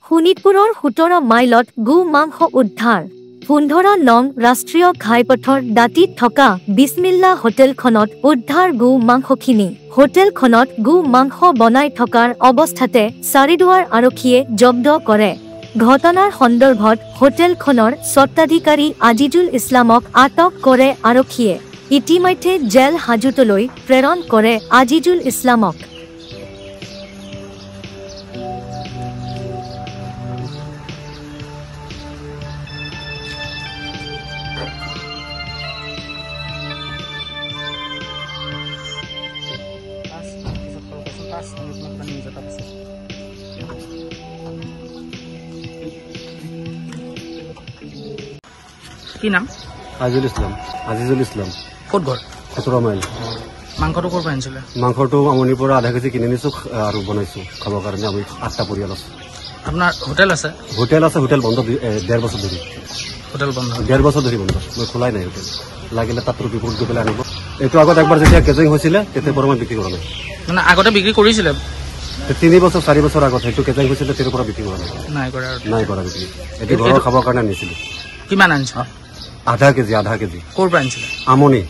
শোণিতপুৰৰ 17 মাইলত গো মাংস উদ্ধাৰ 15 নং ৰাষ্ট্ৰীয় ঘাইপথৰ দাঁতিত থকা বিছমিল্লা হোটেলখনত উদ্ধাৰ গো মাংসখিনি হোটেলখনত গো মাংস বনাই থকাৰ অৱস্থাতে চাৰিদুৱাৰ আৰক্ষীয়ে জব্দ কৰে ঘটনাৰ সন্দৰ্ভত হোটেলখনৰ স্বত্বাধিকাৰী আজিজুল ইছলামক আটক কৰে আৰক্ষীয়ে ইতিমধ্যে জেল হাজতলৈ প্ৰেৰণ কৰে আজিজুল ইছলামক কি নাম আজিজুল ইছলাম ক'ত ঘৰ 17 মাইল মাংসটো ক'ৰ পৰা আনিছিলে মাংসটো আমনিৰ পৰা আধা কেজি কিনি নিছো আৰু বনাইছো খাবৰ কাৰণে আমি 8টা পৰিয়াল আছে আপোনাৰ হোটেল আছে হোটেল বন্ধ 1.5 বছৰ ধৰি হোটেল বন্ধ 1.5 বছৰ ধৰি বন্ধ মই খোলাই নাই হোটেল লাগিলে তাত ৰিপৰ্ট গৈ পেলাই আনিব এইটো আগত একবাৰ যেতিয়া কেজিং হৈছিলে তেতিয়া পৰা মই বিক্ৰী কৰা নাই মানে আগতে বিক্ৰী কৰিছিলে 3 বছৰ 4 বছৰ আগত সেইটো কেজিং হৈছিলে তেতিয়াৰ পৰা বিক্ৰী কৰা নাই কৰা বিক্ৰী এইটো ঘৰৰ খাবৰ কাৰণে আনিছিলো কিমান আনিছে আধা কেজি ক'ৰ পৰা আনিছিলে আমনি